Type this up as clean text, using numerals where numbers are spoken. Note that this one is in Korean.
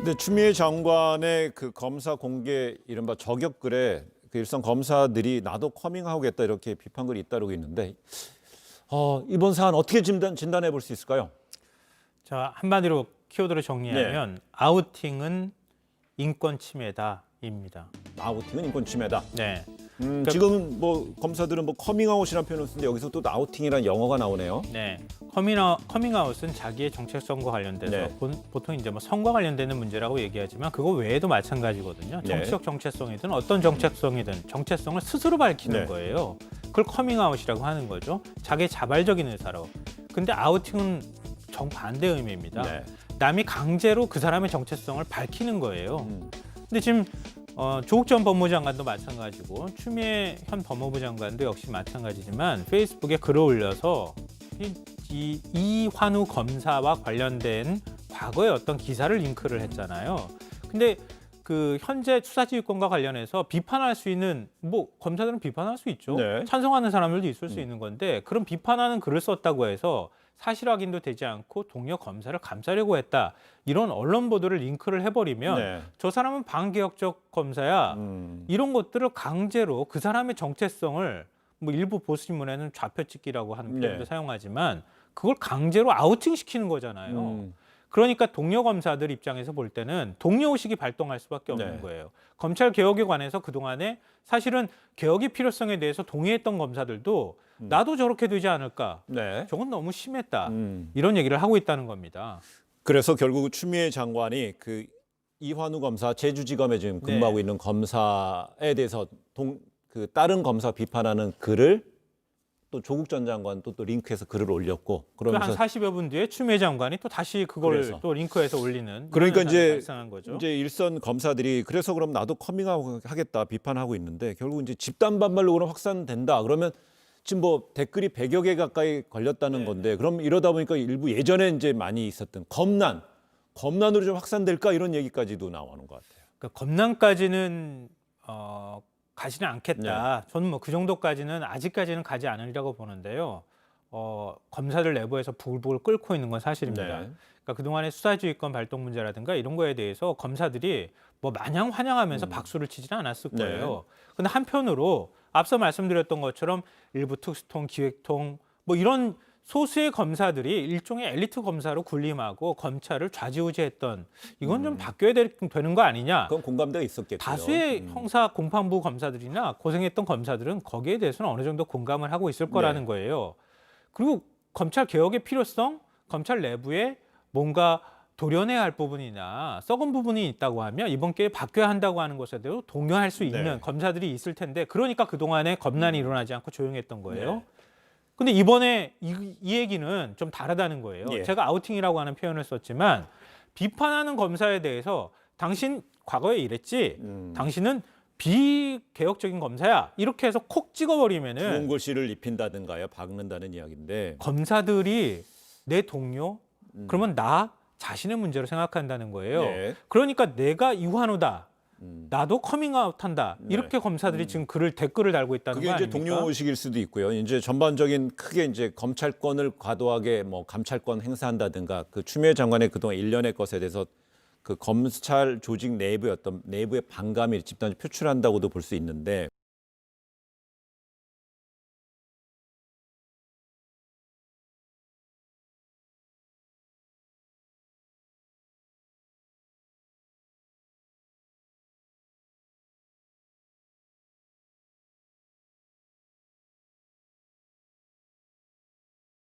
근데 추미애 장관의 그 검사 공개 이른바 저격글에 그 일선 검사들이 나도 커밍아웃겠다 이렇게 비판글이 잇따르고 있는데 이번 사안 어떻게 진단해 볼 수 있을까요? 자, 한마디로 키워드를 정리하면 아우팅은 인권 침해다입니다. 아우팅은 인권 침해다. 네. 지금 뭐 검사들은 뭐 커밍아웃이라는 표현을 쓰는데 여기서 또 아우팅이라는 영어가 나오네요. 네. 커밍아웃은 자기의 정체성과 관련돼서 네. 보통 이제 뭐 성과 관련되는 문제라고 얘기하지만 그거 외에도 마찬가지거든요. 네. 정치적 정체성이든 어떤 정체성이든 정체성을 스스로 밝히는 네. 거예요. 그걸 커밍아웃이라고 하는 거죠. 자기의 자발적인 의사로. 근데 아우팅은 정반대 의미입니다. 네. 남이 강제로 그 사람의 정체성을 밝히는 거예요. 음. 근데 지금 조국 전 법무부 장관도 마찬가지고 추미애 현 법무부 장관도 역시 마찬가지지만 페이스북에 글을 올려서 이환우 검사와 관련된 과거의 어떤 기사를 링크를 했잖아요. 근데 그 현재 수사지휘권과 관련해서 비판할 수 있는 뭐 검사들은 비판할 수 있죠. 네. 찬성하는 사람들도 있을 수 있는 건데 그런 비판하는 글을 썼다고 해서 사실 확인도 되지 않고 동료 검사를 감싸려고 했다. 이런 언론 보도를 링크를 해버리면 네. 저 사람은 반개혁적 검사야. 이런 것들을 강제로 그 사람의 정체성을 뭐 일부 보수신문에는 좌표찍기라고 하는 표현도 네. 사용하지만 그걸 강제로 아우팅시키는 거잖아요. 그러니까 동료 검사들 입장에서 볼 때는 동료의식이 발동할 수밖에 없는 네. 거예요. 검찰 개혁에 관해서 그동안에 사실은 개혁의 필요성에 대해서 동의했던 검사들도 나도 저렇게 되지 않을까. 네. 저건 너무 심했다. 이런 얘기를 하고 있다는 겁니다. 그래서 결국 추미애 장관이 그 이환우 검사 제주지검에 지금 근무하고 있는 검사에 대해서 그 다른 검사 비판하는 글을 또 조국 전 장관 또 링크해서 글을 올렸고 그 그러면서 한 40여 분 뒤에 추미애 장관이 또 다시 그걸 그래서. 또 링크해서 올리는 그러니까 이런 이제 현상이 발생한 거죠. 이제 일선 검사들이 그래서 그럼 나도 커밍아웃 하겠다 비판하고 있는데 결국 이제 집단 반발로 그럼 확산된다. 그러면 지금 뭐 댓글이 100여 개 가까이 걸렸다는 건데 그럼 이러다 보니까 일부 예전에 이제 많이 있었던 검난으로 좀 확산될까 이런 얘기까지도 나오는 것 같아요. 그러니까 검난까지는 가지는 않겠다. 저는 뭐 그 정도까지는 아직까지는 가지 않으리라고 보는데요. 검사들 내부에서 부글부글 끓고 있는 건 사실입니다. 네. 그러니까 그동안의 수사지휘권 발동 문제라든가 이런 거에 대해서 검사들이 뭐 마냥 환영하면서 박수를 치지는 않았을 거예요. 근데 한편으로 앞서 말씀드렸던 것처럼 일부 특수통, 기획통 뭐 이런 소수의 검사들이 일종의 엘리트 검사로 군림하고 검찰을 좌지우지했던 이건 좀 바뀌어야 되는 거 아니냐. 그건 공감대가 있었겠고요. 다수의 형사 공판부 검사들이나 고생했던 검사들은 거기에 대해서는 어느 정도 공감을 하고 있을 거라는 거예요. 그리고 검찰 개혁의 필요성, 검찰 내부에 뭔가 도려내야 할 부분이나 썩은 부분이 있다고 하면 이번 기회에 바뀌어야 한다고 하는 것에 대해서 동요할 수 있는 검사들이 있을 텐데 그러니까 그동안에 검난이 일어나지 않고 조용했던 거예요. 근데 이번에 이 얘기는 좀 다르다는 거예요. 제가 아우팅이라고 하는 표현을 썼지만 비판하는 검사에 대해서 당신 과거에 이랬지, 당신은 비개혁적인 검사야. 이렇게 해서 콕 찍어버리면은 좋은 글씨를 입힌다든가요, 박는다는 이야기인데 검사들이 내 동료, 그러면 나 자신의 문제로 생각한다는 거예요. 네. 그러니까 내가 이환우다. 나도 커밍아웃한다. 이렇게 검사들이 지금 댓글을 달고 있다는 그게 거 이제 아닙니까? 동료의식일 수도 있고요. 이제 전반적인 크게 이제 검찰권을 과도하게 뭐 감찰권 행사한다든가 그 추미애 장관의 그동안 일련의 것에 대해서 그 검찰 조직 내부의 어떤 내부의 반감이 집단적으로 표출한다고도 볼 수 있는데.